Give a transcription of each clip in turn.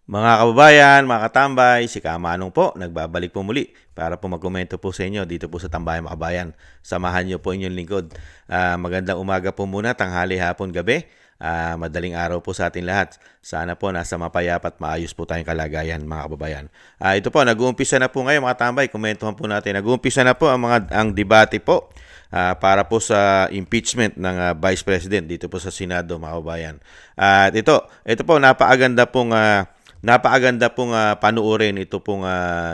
Mga kababayan, mga katambay, si Kamanong po, nagbabalik po muli para po magkomento po sa inyo dito po sa Tambayan Makabayan. Samahan niyo po inyong lingkod. Magandang umaga po muna, tanghali, hapon, gabi. Madaling araw po sa atin lahat. Sana po nasa mapayapa at maayos po tayong kalagayan, mga kababayan. Ito po, nag-uumpisa na po ngayon mga tambay, komentuhan po natin. Nag-uumpisa na po ang debate po para po sa impeachment ng Vice President dito po sa Senado, mga kababayan. At ito po, napakaganda pong panuorin ito pong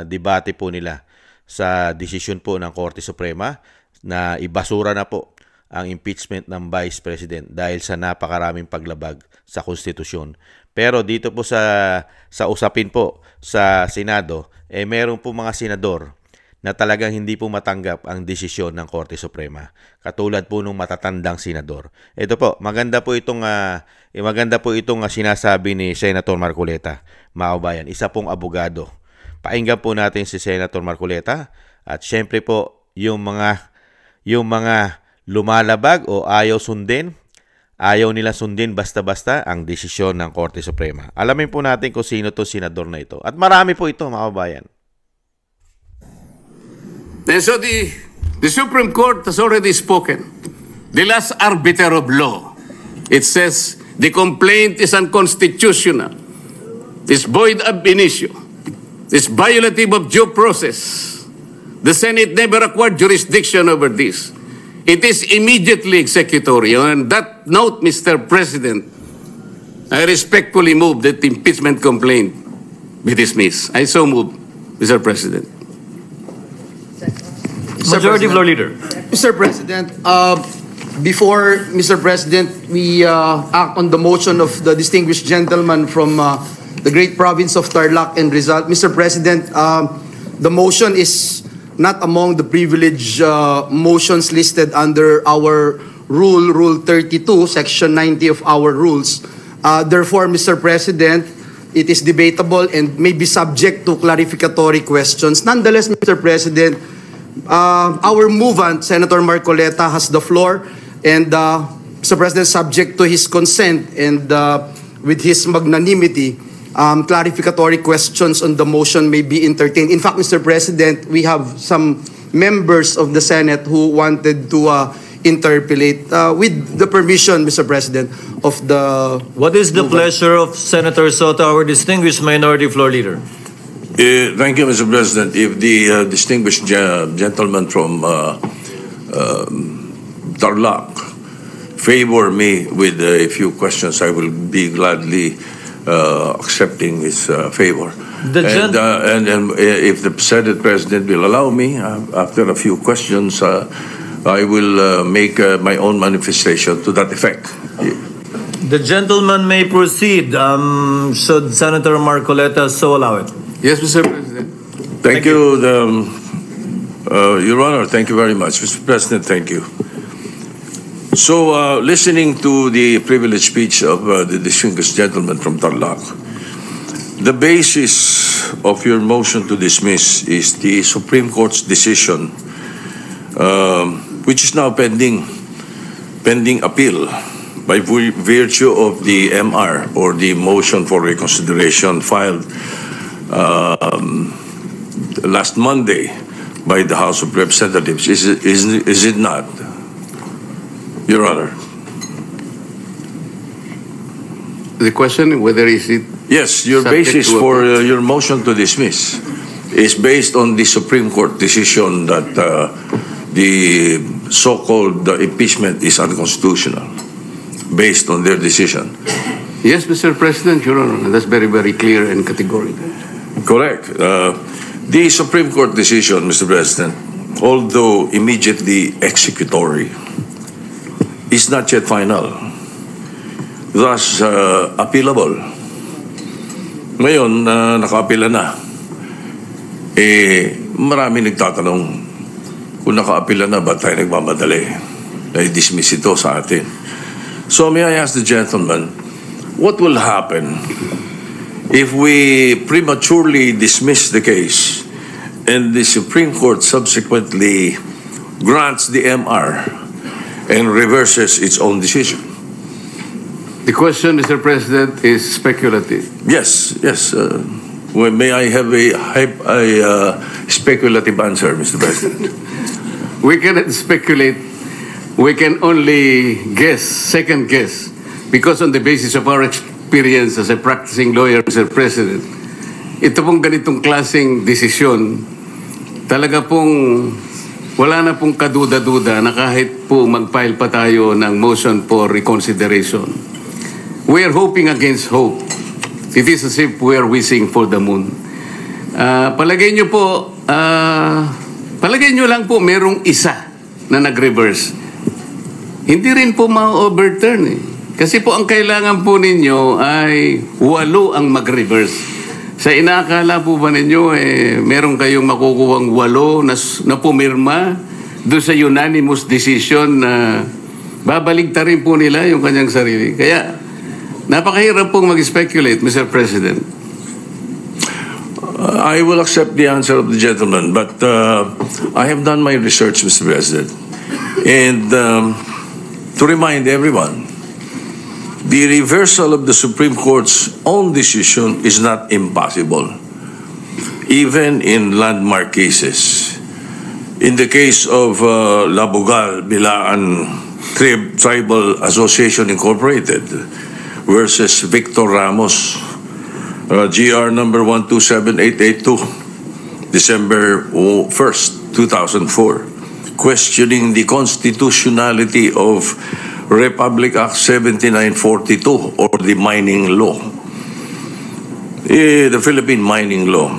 debate po nila sa desisyon po ng Korte Suprema na ibasura na po ang impeachment ng Vice President dahil sa napakaraming paglabag sa konstitusyon. Pero dito po sa usapin po sa Senado, meron po mga senador na talagang hindi po matanggap ang desisyon ng Korte Suprema. Katulad po nung matatandang senador. Ito po, maganda po itong sinasabi ni Senator Marcoleta, mga kabayan. Isa pong abogado. Pakinggan po natin si Senator Marcoleta at syempre po yung mga lumalabag o ayaw nila sundin basta-basta ang desisyon ng Korte Suprema. Alamin po natin kung sino to senador na ito. At marami po ito, mga kabayan. And so the Supreme Court has already spoken. The last arbiter of law. It says the complaint is unconstitutional. It's void ab initio. It's violative of due process. The Senate never acquired jurisdiction over this. It is immediately executory. On that note, Mr. President, I respectfully move that the impeachment complaint be dismissed. I so move, Mr. President. Majority Floor Leader. Mr. President, before, Mr. President, we act on the motion of the distinguished gentleman from the great province of Tarlac and Rizal. Mr. President, the motion is not among the privileged motions listed under our Rule 32, Section 90 of our rules. Therefore, Mr. President, it is debatable and may be subject to clarificatory questions. Nonetheless, Mr. President, our movant, Senator Marcoleta, has the floor, and Mr. President, subject to his consent and with his magnanimity, clarificatory questions on the motion may be entertained. In fact, Mr. President, we have some members of the Senate who wanted to interpolate with the permission, Mr. President, of the... What is the pleasure of Senator Soto, our distinguished Minority Floor Leader? Thank you, Mr. President. If the distinguished gentleman from Tarlac favor me with a few questions, I will be gladly accepting his favor. And if the Senate President will allow me, after a few questions, I will make my own manifestation to that effect. The gentleman may proceed, should Senator Marcoleta so allow it. Yes, Mr. President. Thank you, Your Honor. Thank you very much. Mr. President, thank you. So, listening to the privileged speech of the distinguished gentleman from Tarlac, the basis of your motion to dismiss is the Supreme Court's decision, which is now pending appeal by virtue of the MR, or the motion for reconsideration filed last Monday by the House of Representatives. Is it not, Your Honor? The question whether is it... Yes, your basis for your motion to dismiss is based on the Supreme Court decision that the so-called impeachment is unconstitutional, based on their decision. Yes, Mr. President, Your Honor, that's very, very clear and categorical. Correct. The Supreme Court decision, Mr. President, although immediately executory, is not yet final, thus appealable. Ngayon, naka-appeala na. Marami nagtatanong kung naka-appeala na, ba't tayo nagmamadali? Na-dismiss ito sa atin. So may I ask the gentleman, what will happen if we prematurely dismiss the case and the Supreme Court subsequently grants the MR and reverses its own decision? The question, Mr. President, is speculative. Yes, yes. May I have a speculative answer, Mr. President? We cannot speculate. We can only guess, second guess, because on the basis of our experience as a practicing lawyer, Mr. President, ito pong ganitong klaseng desisyon, talaga pong wala na pong kaduda-duda na kahit po mag-file pa tayo ng motion for reconsideration. We are hoping against hope. It is as if we are wishing for the moon. Palagay nyo po, palagay nyo lang po merong isa na nag-reverse. Hindi rin po ma-overturn eh. Kasi po ang kailangan po ninyo ay 8 ang mag-reverse. Sa inaakala po ba ninyo, meron kayong makukuhang 8 na pumirma doon sa unanimous decision na babaligtarin po nila yung kanyang sarili. Kaya, napakahirap pong mag-speculate, Mr. President. I will accept the answer of the gentleman, but I have done my research, Mr. President. And to remind everyone, the reversal of the Supreme Court's own decision is not impossible, even in landmark cases. In the case of Labogal, Bilaan Tribal Association Incorporated versus Victor Ramos, GR number 127882, December 1st, 2004, questioning the constitutionality of Republic Act 7942 or the mining law, the Philippine mining law.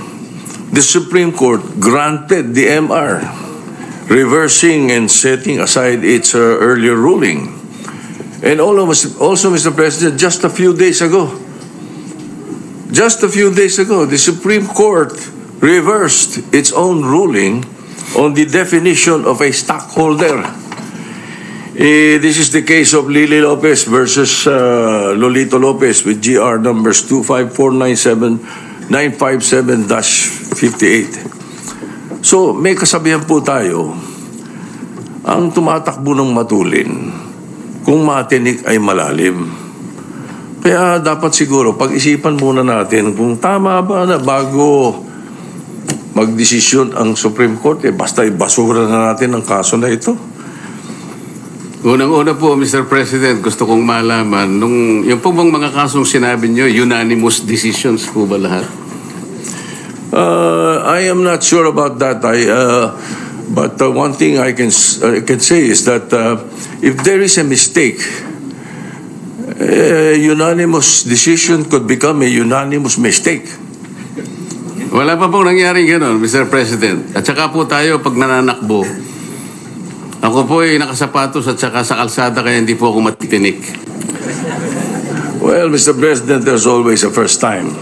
The Supreme Court granted the MR, reversing and setting aside its earlier ruling. And also, Mr. President, just a few days ago, the Supreme Court reversed its own ruling on the definition of a stockholder. This is the case of Lily Lopez versus Lolito Lopez with GR numbers 25497-957-58. So, may kasabihan po tayo, ang tumatakbo ng matulin, kung matinik ay malalim. Kaya dapat siguro pag-isipan muna natin kung tama ba na bago magdesisyon ang Supreme Court, basta ibasura na natin ang kaso na ito. Unang-una po, Mr. President, gusto kong malaman, yung po bang mga kasong sinabi nyo, unanimous decisions po ba lahat? I am not sure about that. But one thing I can say is that if there is a mistake, a unanimous decision could become a unanimous mistake. Wala pa pong nangyaring gano'n, Mr. President. At saka po tayo, pag nananakbo, ako po ay nakasapatos at saka sa kalsada kaya hindi po ako matitinik. Well, Mr. President, there's always a first time.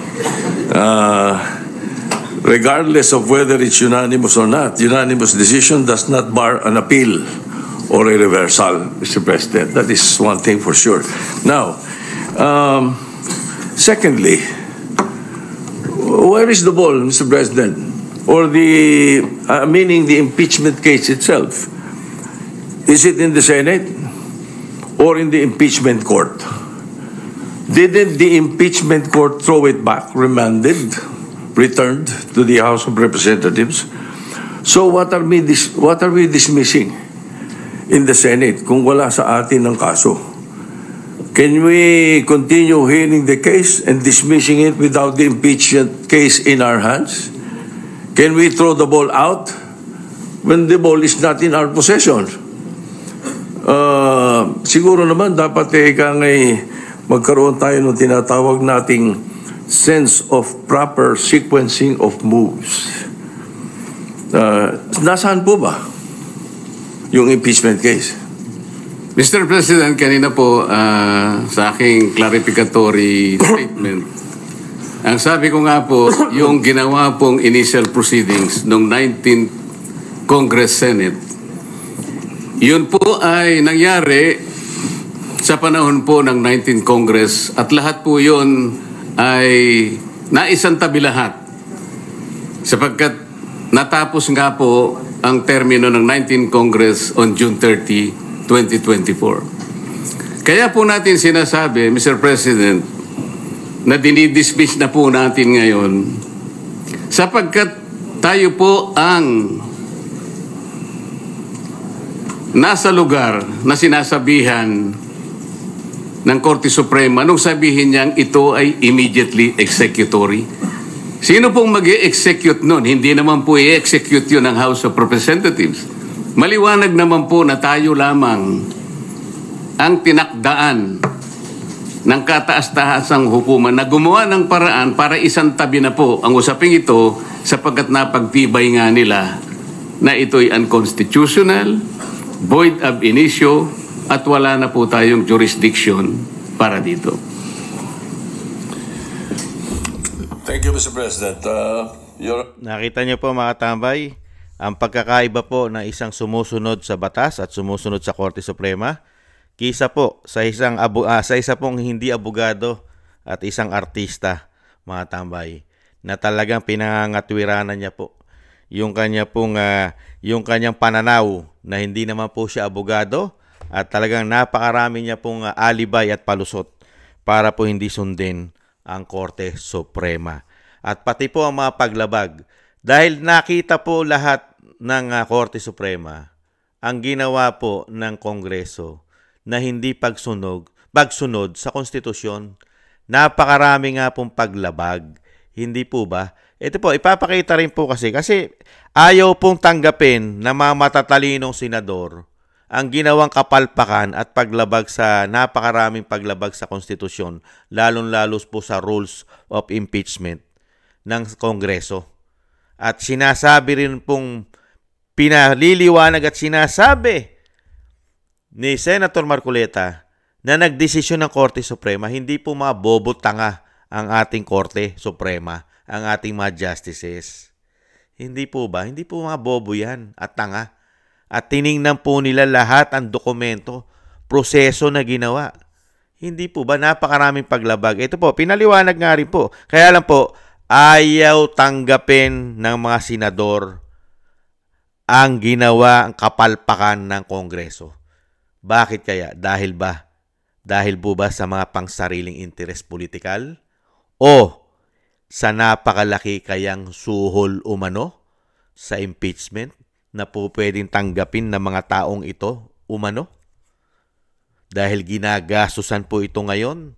Regardless of whether it's unanimous or not, unanimous decision does not bar an appeal or a reversal, Mr. President. That is one thing for sure. Now, secondly, where is the ball, Mr. President? Or meaning the impeachment case itself? Is it in the Senate or in the impeachment court? Didn't the impeachment court throw it back, remanded, returned to the House of Representatives? So what are we dismissing in the Senate kung wala sa atin ang kaso? Can we continue hearing the case and dismissing it without the impeachment case in our hands? Can we throw the ball out when the ball is not in our possession? Siguro naman dapat magkaroon tayo ng tinatawag nating sense of proper sequencing of moves. Nasaan po ba yung impeachment case? Mr. President, kanina po sa aking clarificatory statement, ang sabi ko nga po, yung ginawa pong initial proceedings noong 19th Congress Senate, yun po ay nangyari sa panahon po ng 19th Congress at lahat po yun ay naisantabi lahat sapagkat natapos nga po ang termino ng 19th Congress on June 30, 2024. Kaya po natin sinasabi, Mr. President, na dinidismiss na po natin ngayon sapagkat tayo po ang nasa lugar na sinasabihan ng Korte Suprema nung sabihin niyang ito ay immediately executory. Sino pong mag-i-execute nun? Hindi naman po i-execute yun ng House of Representatives. Maliwanag naman po na tayo lamang ang tinakdaan ng kataas-tahasang hukuman na gumawa ng paraan para isang tabi na po ang usaping ito sapagkat napagtibay nga nila na ito'y unconstitutional, void ab initio, at wala na po tayong jurisdiction para dito. Thank you, Mr. President. Nakita niyo po mga tambay, ang pagkakaiba po ng isang sumusunod sa batas at sumusunod sa Korte Suprema kisa po sa isa pong hindi abogado at isang artista, mga tambay, na talagang pinangangatwiranan niya po yung kanyang pananaw na hindi naman po siya abogado at talagang napakarami niya pong alibay at palusot para po hindi sundin ang Korte Suprema. At pati po ang mga paglabag. Dahil nakita po lahat ng Korte Suprema ang ginawa po ng Kongreso na hindi pagsunod sa konstitusyon. Napakarami nga pong paglabag. Hindi po ba? Ito po, ipapakita rin po kasi ayaw pong tanggapin ng mga matatalinong senador ang ginawang kapalpakan at paglabag sa napakaraming paglabag sa konstitusyon, lalong-lalo po sa rules of impeachment ng Kongreso. At sinasabi rin pong pinaliliwanag at sinasabi ni Senator Marcoleta na nagdesisyon ng Korte Suprema, hindi po mga bobo tanga ang ating Korte Suprema, ang ating mga justices. Hindi po ba? Hindi po mga bobo yan at tanga. At tiningnan po nila lahat ang dokumento, proseso na ginawa. Hindi po ba napakaraming paglabag? Ito po, pinaliwanag nga rin po. Kaya lang po, ayaw tanggapin ng mga senador ang ginawa, ang kapalpakan ng Kongreso. Bakit kaya? Dahil po ba sa mga pangsariling interes politikal? O sa napakalaki kayang suhol umano sa impeachment na po pwedeng tanggapin ng mga taong ito umano? Dahil ginagastusan po ito ngayon,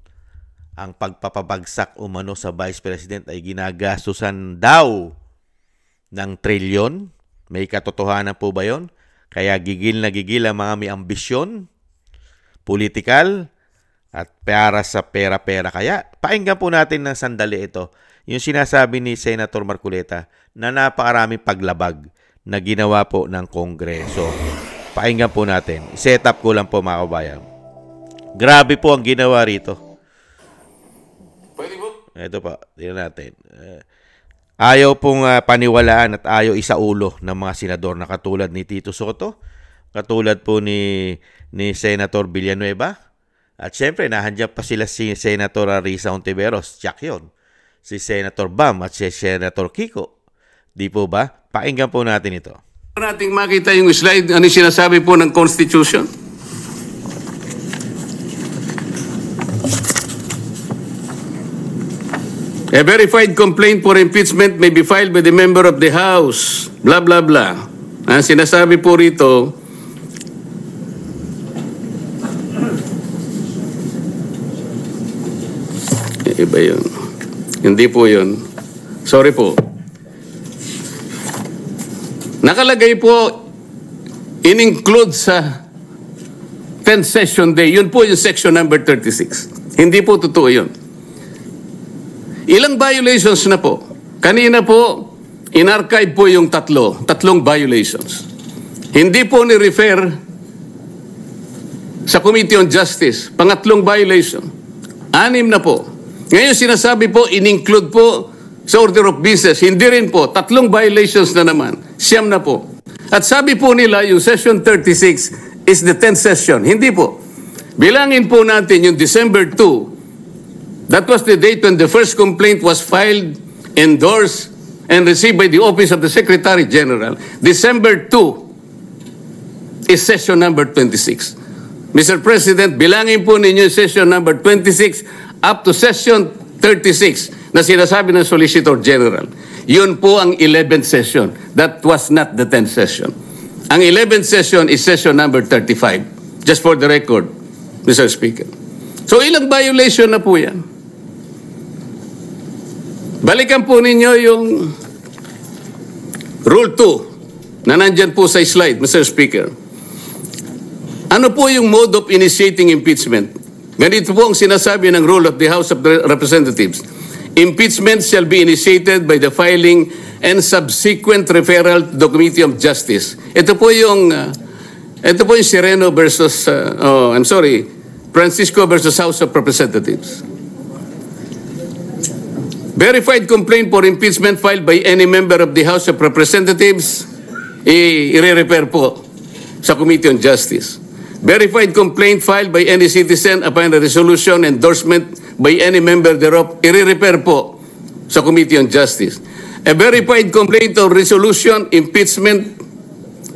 ang pagpapabagsak umano sa Vice President ay ginagastusan daw ng trilyon. May katotohanan po ba yon? Kaya gigil na gigil ang mga may ambisyon, politikal, at para sa pera-pera. Kaya pakinggan po natin ng sandali ito. Yung sinasabi ni Senator Marcoleta na napakaraming paglabag na ginawa po ng Kongreso. Pakinggan po natin. Set up ko lang po mga kabayan. Grabe po ang ginawa rito. Pwede po? Ito pa, tingnan natin. Ayaw pong paniwalaan at ayaw isaulo ng mga senador na katulad ni Tito Soto, katulad po ni Senator Villanueva, at syempre nahandyan pa sila si Senator Risa Ontiveros, tsak yun, si Senator Bam at si Senator Kiko. Di po ba? Pakinggan po natin ito. Nating makita yung slide, ano yung sinasabi po ng Constitution? A verified complaint for impeachment may be filed by the member of the House, blah, blah, blah. Ang sinasabi po rito, iba yun. Hindi po yun. Sorry po. Nakalagay po, in-include sa 10th session day. Yun po yung section number 36. Hindi po totoo yun. Ilang violations na po? Kanina po, in-archive po yung tatlong violations. Hindi po ni-refer sa Committee on Justice. Pangatlong violation. 6 na po. Ngayon sinasabi po, in-include po sa order of business. Hindi rin po. 3 violations na naman. 9 na po. At sabi po nila, yung session 36 is the 10th session. Hindi po. Bilangin po natin yung December 2. That was the date when the first complaint was filed, endorsed, and received by the Office of the Secretary General. December 2 is session number 26. Mr. President, bilangin po ninyo yung session number 26 up to session 36 na sinasabi ng Solicitor General. Yun po ang 11th session. That was not the 10th session. Ang 11th session is session number 35. Just for the record, Mr. Speaker. So ilang violation na po yan? Balikan po ninyo yung Rule 2 na nandyan po sa slide, Mr. Speaker. Ano po yung mode of initiating impeachment? Ganito po ang sinasabi ng rule of the House of Representatives. Impeachment shall be initiated by the filing and subsequent referral to the Committee of Justice. Ito po yung Sereno versus, Francisco versus House of Representatives. Verified complaint for impeachment filed by any member of the House of Representatives, i-refer po sa Committee on Justice. Verified complaint filed by any citizen upon a resolution endorsement by any member thereof, i-refer po sa Committee on Justice. A verified complaint or resolution impeachment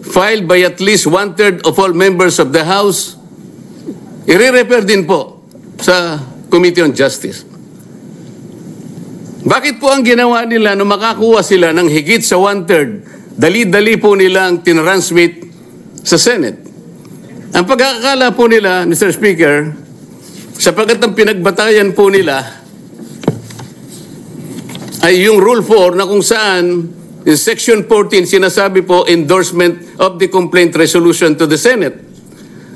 filed by at least 1/3 of all members of the House, i-refer din po sa Committee on Justice. Bakit po ang ginawa nila nung makakuha sila ng higit sa 1/3, dali-dali po nilang tinransmit sa Senate? Ang pagkakala po nila, Mr. Speaker, sapagkat ang pinagbatayan po nila ay yung Rule 4 na kung saan in Section 14 sinasabi po endorsement of the complaint resolution to the Senate.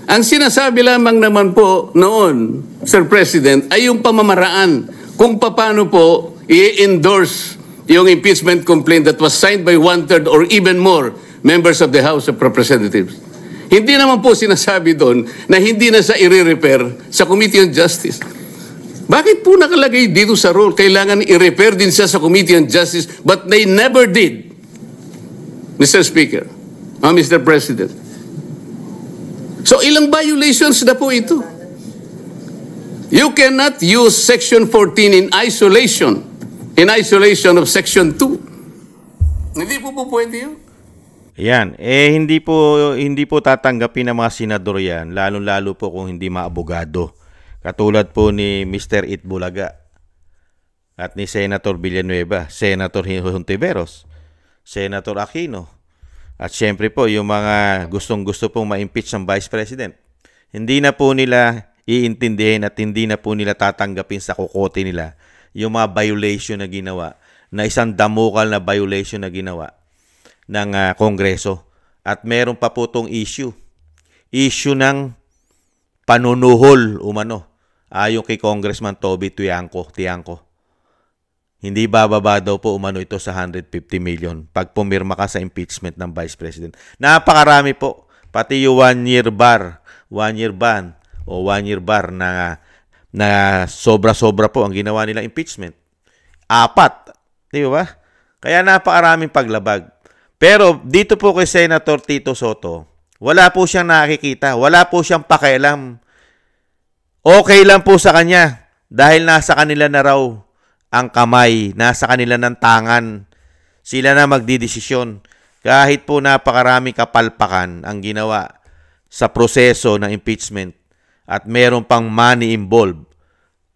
Ang sinasabi lamang naman po noon, Sir President, ay yung pamamaraan kung paano po i-endorse yung impeachment complaint that was signed by 1/3 or even more members of the House of Representatives. Hindi naman po sinasabi doon na hindi na sa i-refer sa Committee on Justice. Bakit po nakalagay dito sa rule? Kailangan i-refer din siya sa Committee on Justice, but they never did. Mr. Speaker, Mr. President. So ilang violations na po ito? You cannot use Section 14 in isolation of Section 2. Hindi po pwede yun. Yan, hindi po tatanggapin ng mga senador yan, lalong-lalo po kung hindi maabogado. Katulad po ni Mr. Itbulaga at ni Senator Villanueva, Senator Hontiveros, Senator Aquino, at syempre po yung mga gustong-gusto pong ma-impeach ng Vice President. Hindi na po nila iintindihin at hindi na po nila tatanggapin sa kukote nila yung mga violation na ginawa, na isang damukal na violation na ginawa ng Kongreso. At meron pa po itong issue ng panunuhol umano ayon kay Congressman Toby Tiangco. Hindi bababa daw po umano ito sa 150 million pag pumirma ka sa impeachment ng Vice President. Napakarami po, pati yung 1-year ban o 1-year bar na sobra-sobra po ang ginawa nilang impeachment. 4, di ba? Kaya napakaraming paglabag. Pero dito po kay Senator Tito Soto, wala po siyang nakikita, wala po siyang pakialam. Okay lang po sa kanya dahil nasa kanila na raw ang kamay, nasa kanila ng tangan. Sila na magdidesisyon. Kahit po napakaraming kapalpakan ang ginawa sa proseso ng impeachment at meron pang money involved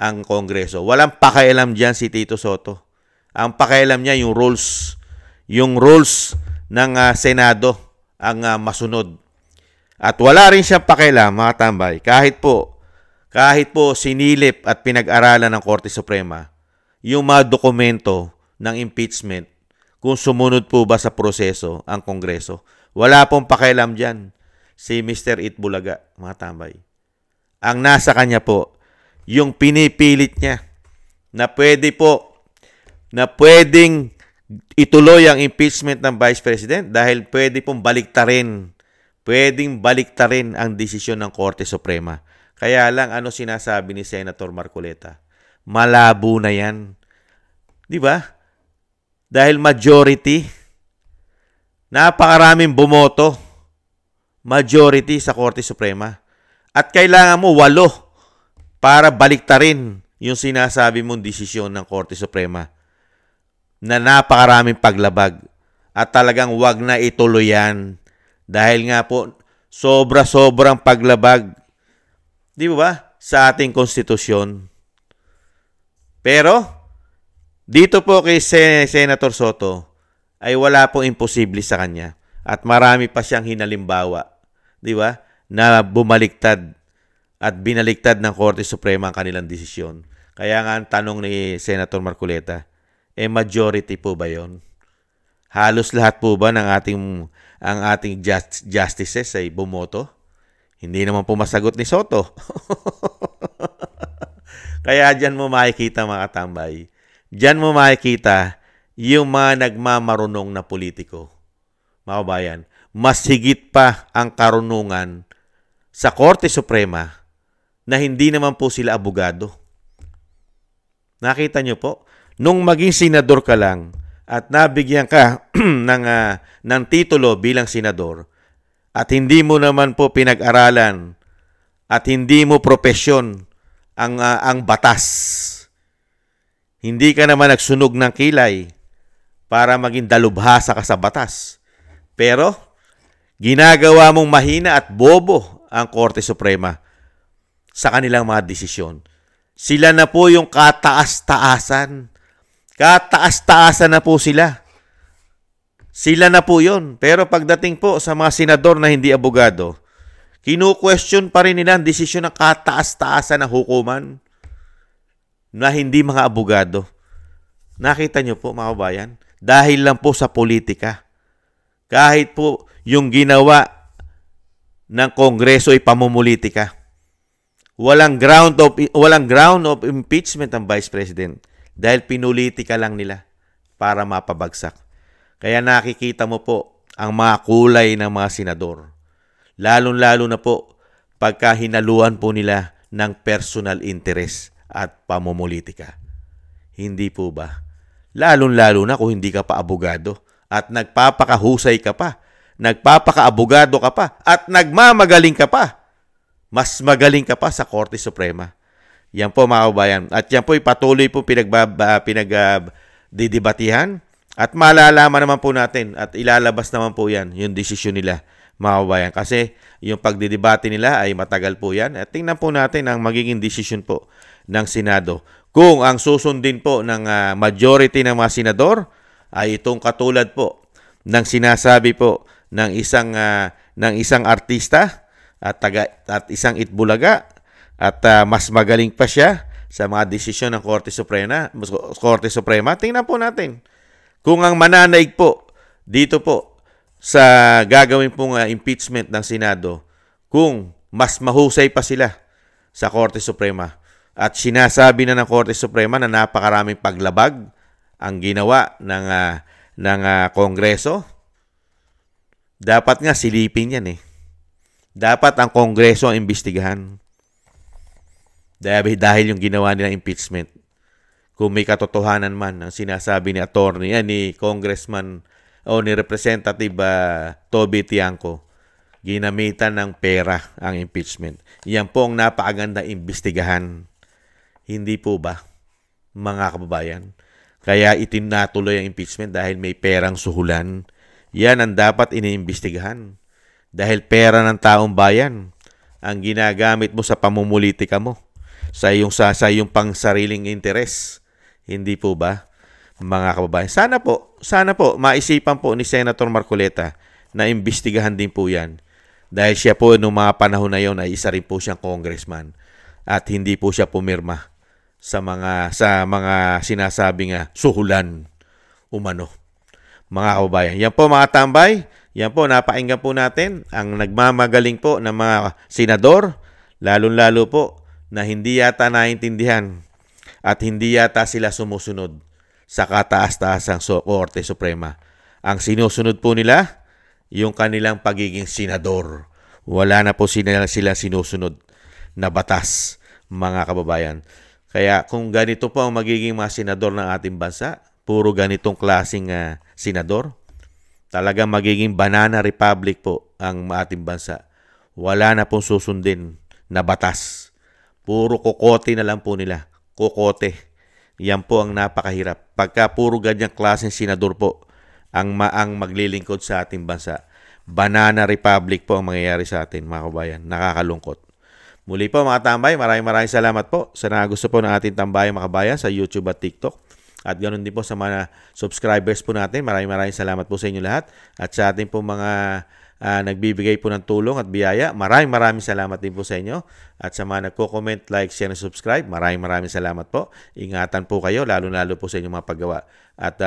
ang Kongreso. Walang pakialam dyan si Tito Soto. Ang pakialam niya yung rules ng Senado ang masunod. At wala rin siyang pakialam, mga tambay, kahit po sinilip at pinag-aralan ng Korte Suprema yung mga dokumento ng impeachment kung sumunod po ba sa proseso ang Kongreso. Wala pong pakialam dyan si Mr. Itbulaga, mga tambay. Ang nasa kanya po, yung pinipilit niya na pwedeng ituloy ang impeachment ng Vice President dahil pwedeng baliktarin ang desisyon ng Korte Suprema. Kaya lang, ano sinasabi ni Senator Marcoleta? Malabo na yan. Di ba? Dahil majority, napakaraming bumoto, majority sa Korte Suprema. At kailangan mo 8 para baliktarin yung sinasabi mong desisyon ng Korte Suprema na napakaraming paglabag at talagang wag na ituloy yan dahil nga po sobrang paglabag Di ba? Sa ating konstitusyon. Pero, dito po kay Senator Soto, ay wala pong imposible sa kanya. At marami pa siyang hinalimbawa. Di ba? Na bumaliktad at binaliktad ng Korte Suprema ang kanilang desisyon. Kaya nga ang tanong ni Senator Marcoleta, majority po ba yon? Halos lahat po ba ng ang ating justices ay bumoto? Hindi naman po masagot ni Soto. Kaya dyan mo makikita mga katambay. Dyan mo makikita yung mga nagmamarunong na politiko. Mga kabayan, mas higit pa ang karunungan sa Korte Suprema na hindi naman po sila abogado. Nakita nyo po? Nung maging senador ka lang at nabigyan ka ng titulo bilang senador at hindi mo naman po pinag-aralan at hindi mo propesyon ang batas. Hindi ka naman nagsunog ng kilay para maging dalubhasa ka sa batas. Pero, ginagawa mong mahina at bobo ang Korte Suprema sa kanilang mga desisyon. Sila na po yung kataas-taasan. Kataas-taasan na po sila. Sila na po yun. Pero pagdating po sa mga senador na hindi abogado, kinu-question pa rin nila ang desisyon ng kataas-taasan ng hukuman na hindi mga abogado. Nakita nyo po mga kabayan? Dahil lang po sa politika. Kahit po yung ginawa ng Kongreso ay pamumulitika. Walang ground of impeachment ang Vice President dahil pinulitika lang nila para mapabagsak. Kaya nakikita mo po ang mga kulay ng mga senador. Lalong-lalo na po pagka hinaluan po nila ng personal interest at pamumulitika. Hindi po ba? Lalong-lalo na kung hindi ka pa abogado at nagpapakahusay ka pa, nagpapakaabogado ka pa, at nagmamagaling ka pa. Mas magaling ka pa sa Korte Suprema. Yan po mga kabayan. At yan po patuloy po pinagdidibatihan at malalaman naman po natin at ilalabas naman po yan yung desisyon nila mga kabayan. Kasi yung pagdidibati nila ay matagal po yan. At tingnan po natin ang magiging desisyon po ng Senado. Kung ang susundin po ng majority ng mga senador ay itong katulad po ng sinasabi po ng isang artista at isang itbulaga at mas magaling pa siya sa mga desisyon ng Korte Suprema. Tingnan po natin kung ang mananaig po dito po sa gagawin pong impeachment ng Senado, kung mas mahusay pa sila sa Korte Suprema. At sinasabi na ng Korte Suprema na napakaraming paglabag ang ginawa ng Kongreso. Dapat nga silipin yan eh. Dapat ang Kongreso ang imbestigahan. Dahil yung ginawa nila impeachment. Kung may katotohanan man ang sinasabi ni attorney, ni Congressman o ni Representative Toby Tiangco, ginamitan ng pera ang impeachment. Yan po ang napakaganda imbestigahan. Hindi po ba, mga kababayan? Kaya itinatuloy ang impeachment dahil may perang suhulan. Yan ang dapat iniimbestigahan. Dahil pera ng taong bayan ang ginagamit mo sa pamumulitika mo, sa iyong pangsariling interes. Hindi po ba, mga kababayan? Sana po, maisipan po ni Senator Marcoleta na imbestigahan din po yan. Dahil siya po noong mga panahon na yon ay isa rin po siyang congressman at hindi po siya pumirma sa mga sinasabing suhulan umano. Mga kababayan, yan po mga tambay. Yan po, napakinggan po natin ang nagmamagaling po ng mga senador, lalong-lalo po na hindi yata naintindihan at hindi yata sila sumusunod sa kataas-taasang Korte Suprema. Ang sinusunod po nila, yung kanilang pagiging senador. Wala na po sila sinusunod na batas, mga kababayan. Kaya kung ganito po ang magiging mga senador ng ating bansa, puro ganitong klaseng senador, talagang magiging banana republic po ang ating bansa. Wala na pong susundin na batas. Puro kokote na lang po nila. Kokote. Yan po ang napakahirap. Pagka puro ganyang klaseng senador po ang maglilingkod sa ating bansa, banana republic po ang mangyayari sa atin, mga kabayan. Nakakalungkot. Muli po mga tambay, maraming salamat po sa gusto po ng ating Tambayang Makabayan sa YouTube at TikTok. At ganoon din po sa mga subscribers po natin. Maraming salamat po sa inyo lahat. At sa ating po mga nagbibigay po ng tulong at biyaya, maraming salamat din po sa inyo. At sa mga nagko-comment, like, share, and subscribe, maraming salamat po. Ingatan po kayo, lalo po sa inyong mga paggawa. At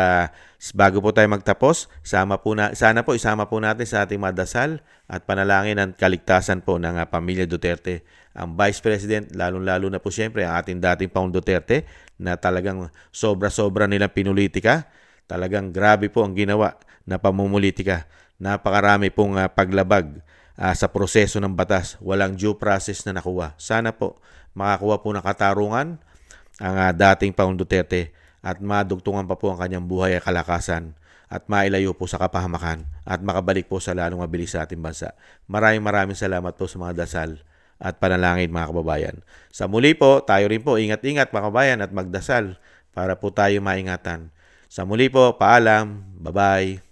bago po tayo magtapos, sana po isama po natin sa ating madasal at panalangin ang kaligtasan po ng pamilya Duterte. Ang Vice President, lalo na po siyempre ang ating dating Pangulong Duterte na talagang sobra-sobra nilang pinulitika. Talagang grabe po ang ginawa na pamumulitika. Napakarami pong paglabag sa proseso ng batas. Walang due process na nakuha. Sana po makakuha po ng katarungan ang dating Pangulong Duterte at madugtungan pa po ang kanyang buhay at kalakasan at mailayo po sa kapahamakan at makabalik po sa lalong mabilis sa ating bansa. Maraming salamat po sa mga dasal at panalangin mga kababayan. Sa muli po, tayo rin po ingat-ingat mga kababayan at magdasal para po tayo maingatan. Sa muli po, paalam. Bye-bye.